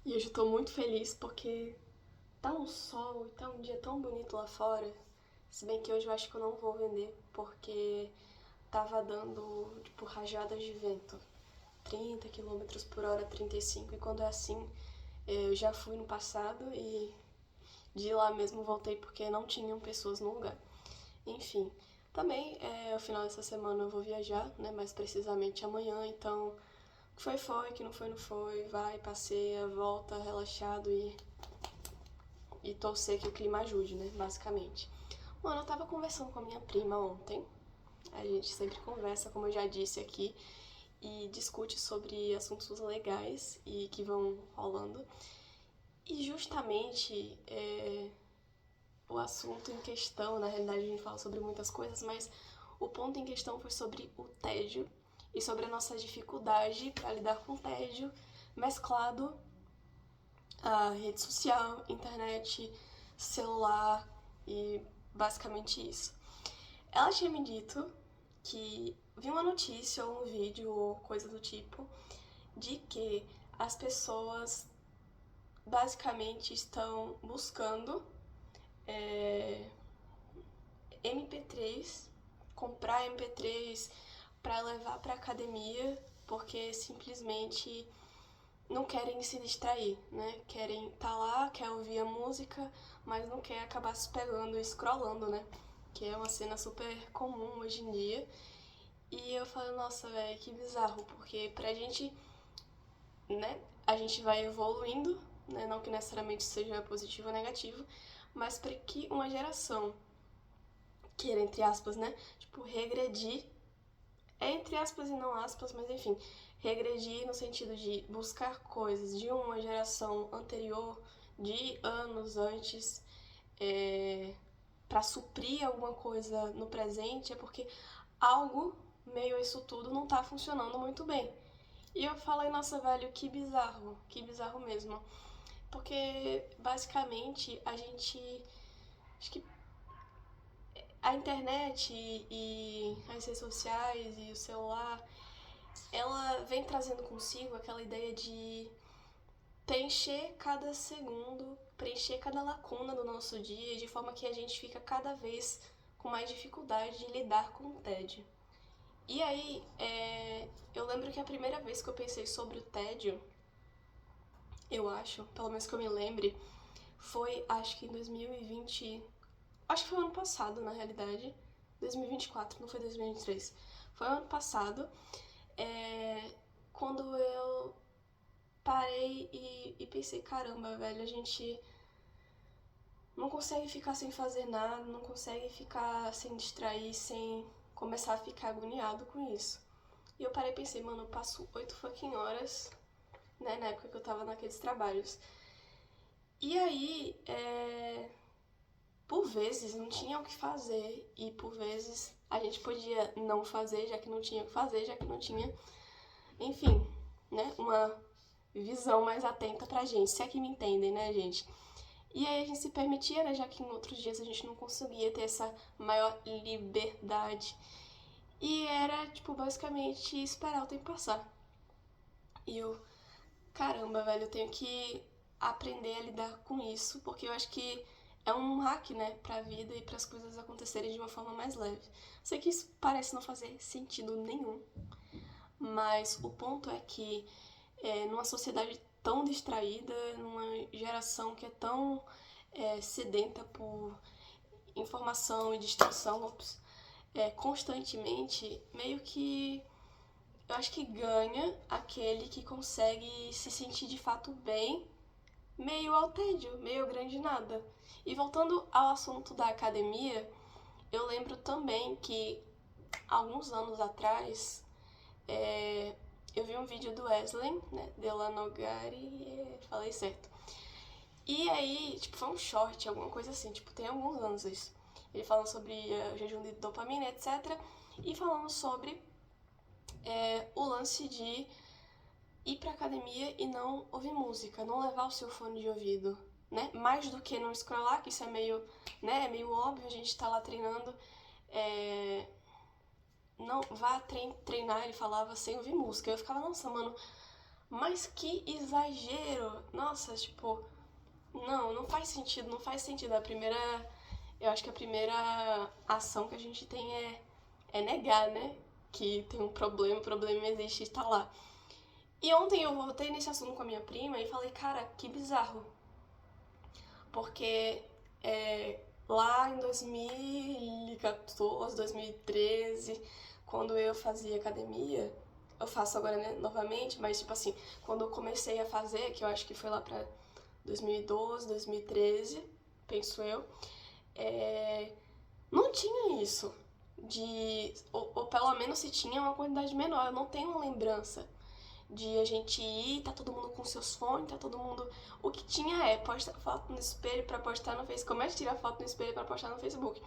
E hoje eu tô muito feliz porque tá um sol e tá um dia tão bonito lá fora. Se bem que hoje eu acho que eu não vou vender porque tava dando, tipo, rajadas de vento. 30 km/h, 35, e quando é assim, eu já fui no passado e de lá mesmo voltei porque não tinham pessoas no lugar. Enfim, também no final dessa semana eu vou viajar, né? Mais precisamente amanhã, então o que foi, o que não foi, não foi. Vai, passeia, volta relaxado e torcer que o clima ajude, né? Basicamente. Mano, eu tava conversando com a minha prima ontem. A gente sempre conversa, como eu já disse aqui, e discute sobre assuntos legais e que vão rolando. E justamente o assunto em questão, na realidade a gente fala sobre muitas coisas, mas o ponto em questão foi sobre o tédio e sobre a nossa dificuldade para lidar com o tédio mesclado a rede social, internet, celular e basicamente isso. Ela tinha me dito que viu uma notícia ou um vídeo ou coisa do tipo de que as pessoas basicamente estão buscando MP3, comprar MP3 para levar para academia porque simplesmente não querem se distrair, né? Querem estar lá, quer ouvir a música, mas não quer acabar se pegando e scrollando, né? Que é uma cena super comum hoje em dia. E eu falo, nossa, velho, que bizarro, porque pra gente, né, a gente vai evoluindo, né? Não que necessariamente seja positivo ou negativo, mas para que uma geração queira, entre aspas, né, tipo, regredir, é entre aspas e não aspas, mas enfim, regredir no sentido de buscar coisas de uma geração anterior, de anos antes, para suprir alguma coisa no presente, é porque algo meio a isso tudo não tá funcionando muito bem. E eu falei, nossa, velho, que bizarro mesmo. Porque basicamente a gente. Acho que a internet e as redes sociais e o celular, ela vem trazendo consigo aquela ideia de preencher cada segundo, preencher cada lacuna do nosso dia, de forma que a gente fica cada vez com mais dificuldade de lidar com o tédio. E aí, eu lembro que a primeira vez que eu pensei sobre o tédio, eu acho, pelo menos que eu me lembre, foi acho que em 2020. Acho que foi o ano passado, na realidade. 2024, não foi 2023. Foi o ano passado, quando eu parei e pensei, caramba, velho, a gente não consegue ficar sem fazer nada, não consegue ficar sem distrair, sem começar a ficar agoniado com isso. E eu parei e pensei, mano, eu passo 8 fucking horas, né, na época que eu tava naqueles trabalhos. E aí, por vezes não tinha o que fazer e por vezes a gente podia não fazer, já que não tinha o que fazer, já que não tinha, enfim, né, uma visão mais atenta pra gente, se é que me entendem, né, gente? E aí a gente se permitia, né, já que em outros dias a gente não conseguia ter essa maior liberdade. E era, tipo, basicamente esperar o tempo passar. E eu, caramba, velho, eu tenho que aprender a lidar com isso, porque eu acho que é um hack, né, pra vida e para as coisas acontecerem de uma forma mais leve. Sei que isso parece não fazer sentido nenhum, mas o ponto é que numa sociedade tão distraída, numa geração que é tão sedenta por informação e distração, constantemente, meio que eu acho que ganha aquele que consegue se sentir de fato bem, meio ao tédio, meio grande nada. E voltando ao assunto da academia, eu lembro também que alguns anos atrás eu vi um vídeo do Wesley, né, Delanogari, falei certo. E aí, tipo, foi um short, alguma coisa assim, tipo, tem alguns anos isso. Ele falando sobre jejum de dopamina, etc. E falando sobre o lance de ir pra academia e não ouvir música, não levar o seu fone de ouvido, né? Mais do que não scrollar, que isso é meio, né, é meio óbvio, a gente tá lá treinando. Não, vá treinar, ele falava, sem ouvir música. Eu ficava, nossa, mano, Mas que exagero! Nossa, tipo, não faz sentido, não faz sentido. Eu acho que a primeira ação que a gente tem é negar, né? Que tem um problema, o problema existe e tá lá. E ontem eu voltei nesse assunto com a minha prima e falei, cara, que bizarro. Porque lá em 2014, 2013, quando eu fazia academia, eu faço agora, né, novamente, mas tipo assim, quando eu comecei a fazer, que eu acho que foi lá pra 2012, 2013, penso eu, não tinha isso. Ou pelo menos se tinha uma quantidade menor, eu não tenho uma lembrança de a gente ir, tá todo mundo com seus fones, tá todo mundo. O que tinha é postar foto no espelho pra postar no Facebook. Como é que tirar foto no espelho pra postar no Facebook?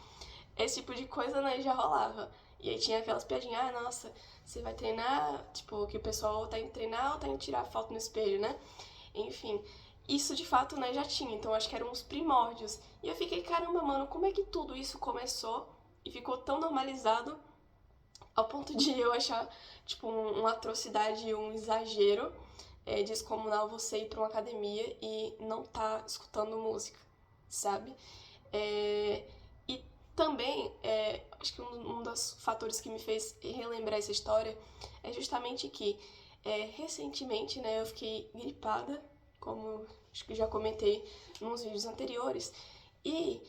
Esse tipo de coisa, né, já rolava. E aí tinha aquelas piadinhas, ah, nossa, você vai treinar, tipo, que o pessoal tá indo treinar ou tá indo tirar foto no espelho, né? Enfim, isso de fato, né, já tinha, então acho que eram os primórdios. E eu fiquei, caramba, mano, como é que tudo isso começou e ficou tão normalizado ao ponto de eu achar, tipo, uma atrocidade, um exagero descomunal você ir pra uma academia e não tá escutando música, sabe? E também, acho que um dos fatores que me fez relembrar essa história é justamente que, recentemente, né, eu fiquei gripada, como acho que já comentei nos vídeos anteriores, e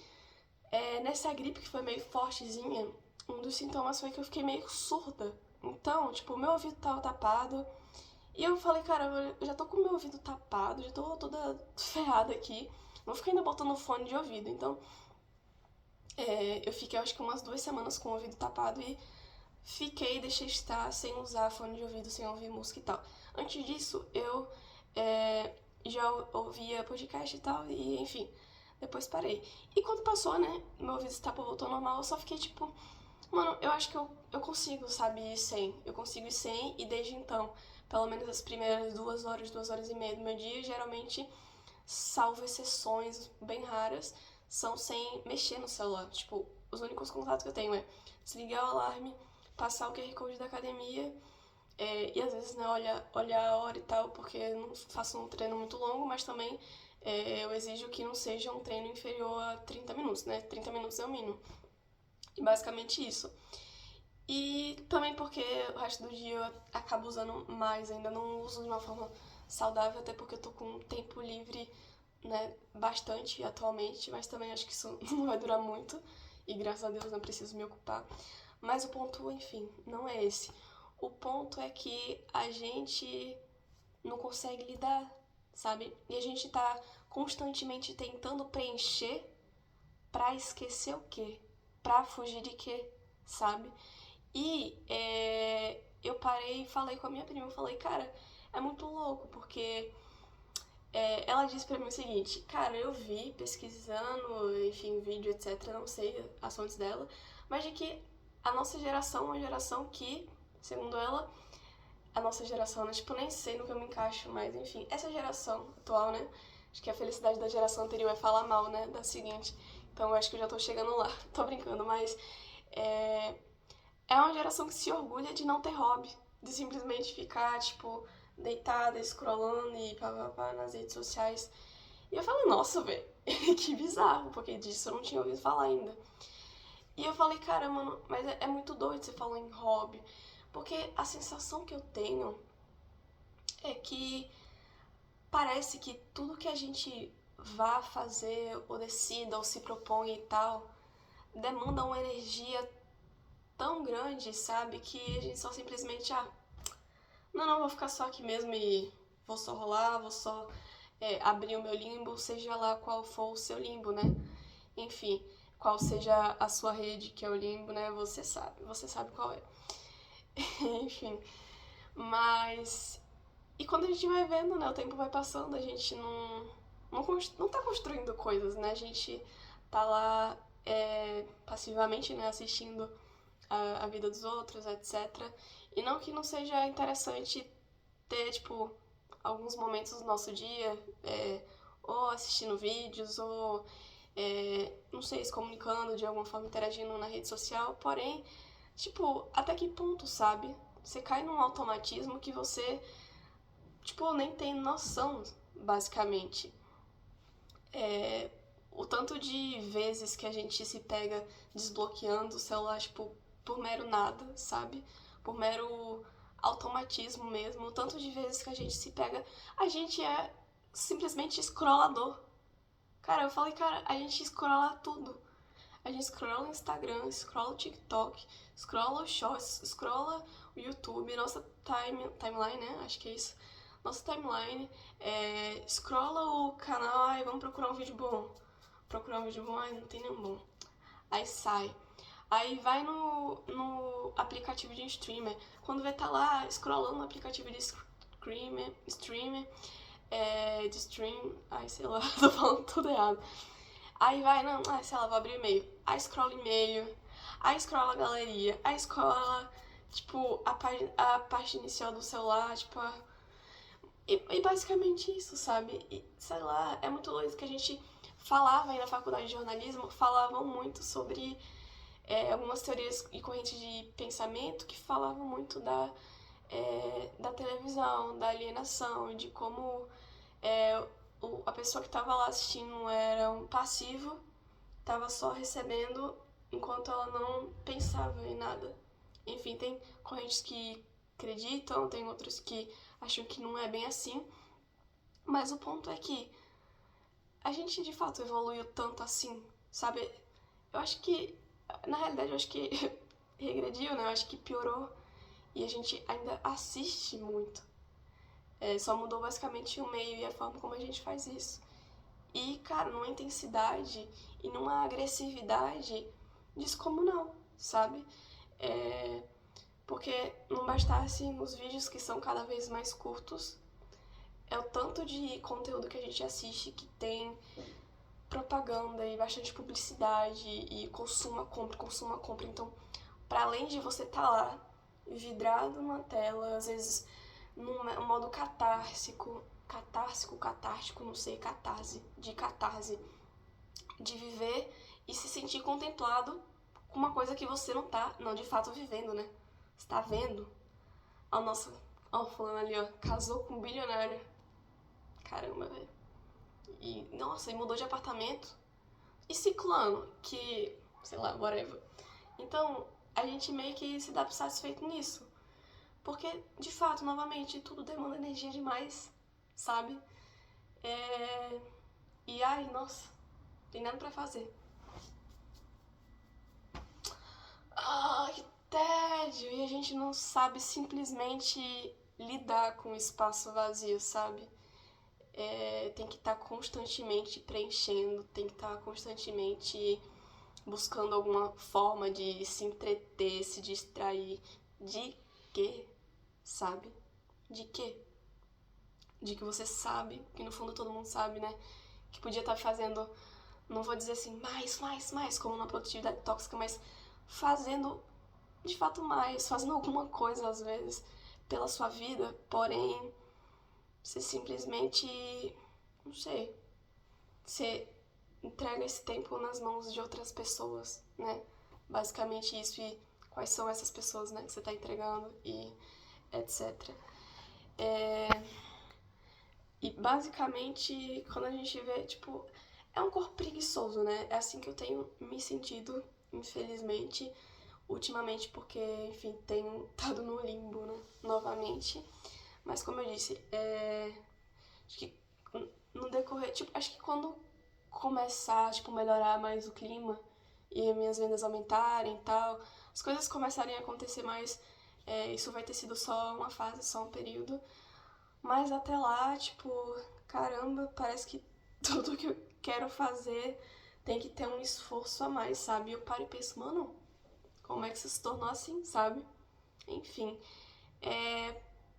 nessa gripe que foi meio fortezinha, um dos sintomas foi que eu fiquei meio surda. Então, tipo, meu ouvido tava tapado. E eu falei, cara, eu já tô com o meu ouvido tapado, já tô toda ferrada aqui. Vou ficar ainda botando fone de ouvido. Então, eu fiquei, acho que umas 2 semanas com o ouvido tapado e deixei estar sem usar fone de ouvido, sem ouvir música e tal. Antes disso, eu já ouvia podcast e tal, e enfim, depois parei. E quando passou, né, meu ouvido tapou, voltou ao normal, eu só fiquei tipo, mano, eu acho que eu consigo, sabe, ir sem. Eu consigo ir sem, e desde então, pelo menos as primeiras 2 horas, 2 horas e meia do meu dia, geralmente, salvo exceções bem raras, são sem mexer no celular. Tipo, os únicos contatos que eu tenho é desligar o alarme, passar o QR Code da academia, e às vezes, né, olhar a hora e tal, porque eu não faço um treino muito longo, mas também eu exijo que não seja um treino inferior a 30 minutos, né? 30 minutos é o mínimo. E basicamente isso. E também porque o resto do dia eu acabo usando mais, ainda não uso de uma forma saudável, até porque eu tô com tempo livre, né, bastante atualmente, mas também acho que isso não vai durar muito, e graças a Deus não preciso me ocupar. Mas o ponto, enfim, não é esse. O ponto é que a gente não consegue lidar, sabe? E a gente tá constantemente tentando preencher pra esquecer o quê? Pra fugir de quê? Sabe? E eu parei e falei com a minha prima, eu falei, cara, é muito louco, porque ela disse pra mim o seguinte, cara, eu vi pesquisando, enfim, vídeo, etc, não sei as fontes dela, mas de que a nossa geração é uma geração que, segundo ela, a nossa geração, né, tipo, nem sei no que eu me encaixo, mas enfim, essa geração atual, né, acho que a felicidade da geração anterior é falar mal, né, da seguinte, então eu acho que eu já tô chegando lá, tô brincando, mas é uma geração que se orgulha de não ter hobby, de simplesmente ficar, tipo, deitada, scrollando e pá nas redes sociais. E eu falei, nossa, velho, que bizarro, porque disso eu não tinha ouvido falar ainda. E eu falei, cara, mano, mas é muito doido você falar em hobby, porque a sensação que eu tenho é que parece que tudo que a gente vá fazer, ou decida, ou se propõe e tal, demanda uma energia tão grande, sabe? Que a gente só simplesmente, não, vou ficar só aqui mesmo e vou só rolar, vou só abrir o meu limbo, seja lá qual for o seu limbo, né? Enfim, qual seja a sua rede, que é o limbo, né? Você sabe qual é. Enfim, mas... E quando a gente vai vendo, né, o tempo vai passando, a gente não tá construindo coisas, né? A gente tá lá passivamente, né, assistindo a vida dos outros, etc. E não que não seja interessante ter, tipo, alguns momentos do nosso dia, ou assistindo vídeos, ou, não sei, se comunicando de alguma forma, interagindo na rede social, porém, tipo, até que ponto, sabe? Você cai num automatismo que você tipo, nem tem noção, basicamente. O tanto de vezes que a gente se pega desbloqueando o celular, tipo, por mero nada, sabe? Por mero automatismo mesmo. O tanto de vezes que a gente se pega. A gente é simplesmente scrollador. Cara, eu falei, cara, a gente scrolla tudo. A gente scrolla o Instagram, scrolla o TikTok, scrolla o Shorts, scrolla o YouTube, nossa timeline, né? Acho que é isso. Nossa timeline, scrolla o canal, ai, vamos procurar um vídeo bom. Procurar um vídeo bom, ai, não tem nenhum bom. Aí sai. Aí vai no aplicativo de streamer. Quando vai estar lá scrollando no aplicativo de streamer, de stream, ai, sei lá, tô falando tudo errado. Aí vai, não, sei lá, vou abrir e-mail. Aí scrolla e-mail, aí scrolla a galeria, aí scrolla, tipo, a parte inicial do celular, tipo, e basicamente isso, sabe? E, sei lá, é muito doido que a gente falava aí na faculdade de jornalismo, falavam muito sobre algumas teorias e correntes de pensamento que falavam muito da televisão, da alienação, de como a pessoa que estava lá assistindo era um passivo, estava só recebendo enquanto ela não pensava em nada. Enfim, tem correntes que acreditam, tem outros que acham que não é bem assim, mas o ponto é que a gente de fato evoluiu tanto assim, sabe? Eu acho que, na realidade, eu acho que regrediu, né? Eu acho que piorou e a gente ainda assiste muito. Só mudou basicamente o meio e a forma como a gente faz isso. E, cara, numa intensidade e numa agressividade descomunal, sabe? Porque não bastasse nos vídeos que são cada vez mais curtos, é o tanto de conteúdo que a gente assiste que tem propaganda e bastante publicidade e consuma, compra. Então, para além de você estar lá vidrado numa tela, às vezes num modo catártico, não sei, catarse, de viver e se sentir contemplado com uma coisa que você não de fato vivendo, né? Você tá vendo? Ó, nossa, ó, fulano ali, ó, casou com um bilionário. Caramba, velho. E, nossa, e mudou de apartamento. E ciclano, que, sei lá, whatever. Então, a gente meio que se dá por satisfeito nisso. Porque, de fato, novamente, tudo demanda energia demais, sabe? E, ai, nossa, tem nada pra fazer. Ah, que tédio! E a gente não sabe simplesmente lidar com o espaço vazio, sabe? Tem que estar constantemente preenchendo, tem que estar constantemente buscando alguma forma de se entreter, se distrair. De quê? Sabe? De quê? De que você sabe, que no fundo todo mundo sabe, né? Que podia estar fazendo, não vou dizer assim, mais, como na produtividade tóxica, mas fazendo de fato mais, fazendo alguma coisa às vezes pela sua vida, porém você simplesmente, não sei, você entrega esse tempo nas mãos de outras pessoas, né? Basicamente isso, e quais são essas pessoas, né, que você tá entregando e etc. E basicamente, quando a gente vê, tipo, é um corpo preguiçoso, né? É assim que eu tenho me sentido, infelizmente, ultimamente, porque, enfim, tenho estado no limbo, né? Novamente. Mas como eu disse, acho que no decorrer, tipo, acho que quando começar, tipo, melhorar mais o clima e minhas vendas aumentarem e tal, as coisas começarem a acontecer mais, isso vai ter sido só uma fase, só um período. Mas até lá, tipo, caramba, parece que tudo que eu quero fazer tem que ter um esforço a mais, sabe? E eu paro e penso, mano, como é que isso se tornou assim, sabe? Enfim,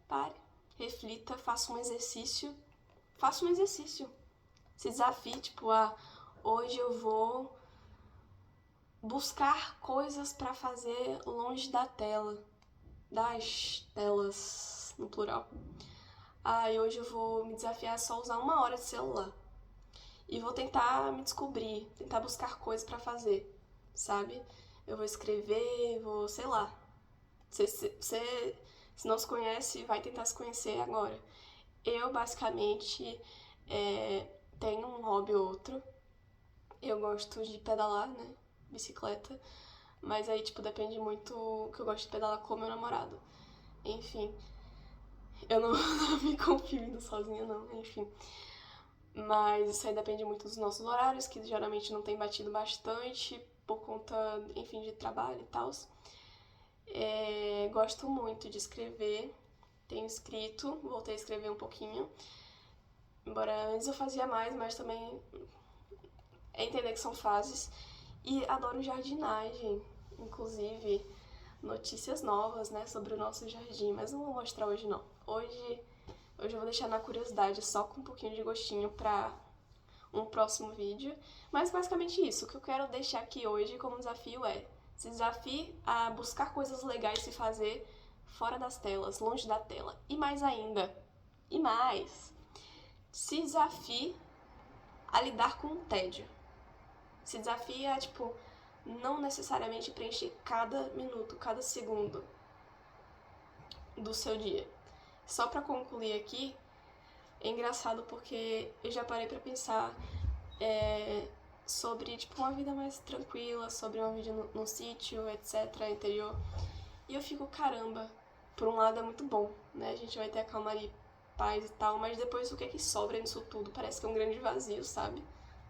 pare, reflita, faça um exercício. Faça um exercício. Se desafie, tipo, hoje eu vou buscar coisas pra fazer longe da tela. Das telas, no plural. E hoje eu vou me desafiar a só usar 1 hora de celular. E vou tentar me descobrir, tentar buscar coisas pra fazer, sabe? Eu vou escrever, vou, sei lá. Você se não se conhece, vai tentar se conhecer agora. Eu, basicamente, tenho um hobby ou outro. Eu gosto de pedalar, né? Bicicleta. Mas aí, tipo, depende muito que eu gosto de pedalar com o meu namorado. Enfim, eu não, não me confio indo sozinha, não. Enfim. Mas isso aí depende muito dos nossos horários, que geralmente não tem batido bastante por conta, enfim, de trabalho e tal. Gosto muito de escrever. Tenho escrito, voltei a escrever um pouquinho. Embora antes eu fazia mais, mas também é entender que são fases. E adoro jardinagem, inclusive notícias novas, né, sobre o nosso jardim, mas não vou mostrar hoje não. Hoje eu vou deixar na curiosidade, só com um pouquinho de gostinho pra um próximo vídeo. Mas basicamente isso, o que eu quero deixar aqui hoje como desafio é se desafie a buscar coisas legais se fazer fora das telas, longe da tela. E mais ainda, se desafie a lidar com o tédio. Se desafie a, tipo, não necessariamente preencher cada minuto, cada segundo do seu dia. Só pra concluir aqui, é engraçado porque eu já parei pra pensar sobre, tipo, uma vida mais tranquila, sobre uma vida no sítio, etc., interior. E eu fico, caramba, por um lado é muito bom, né? A gente vai ter a calmaria e paz e tal, mas depois o que é que sobra nisso tudo? Parece que é um grande vazio, sabe?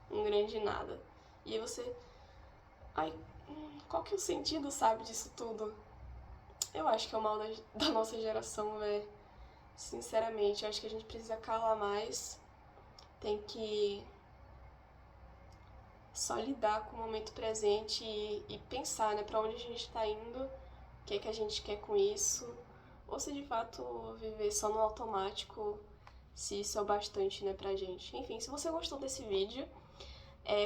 Um grande nada. E aí você... Ai, qual que é o sentido, sabe, disso tudo? Eu acho que é o mal da nossa geração, velho. Sinceramente, eu acho que a gente precisa calar mais. Tem que só lidar com o momento presente e pensar, né, pra onde a gente tá indo, o que é que a gente quer com isso, ou se de fato viver só no automático, se isso é o bastante, né, pra gente. Enfim, se você gostou desse vídeo,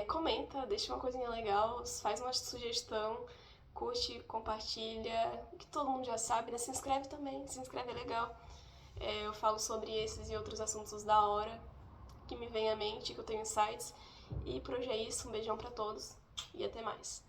comenta, deixa uma coisinha legal, faz uma sugestão, curte, compartilha, que todo mundo já sabe, né? Se inscreve também, se inscreve é legal. Eu falo sobre esses e outros assuntos da hora que me vem à mente, que eu tenho insights. E por hoje é isso, um beijão pra todos e até mais.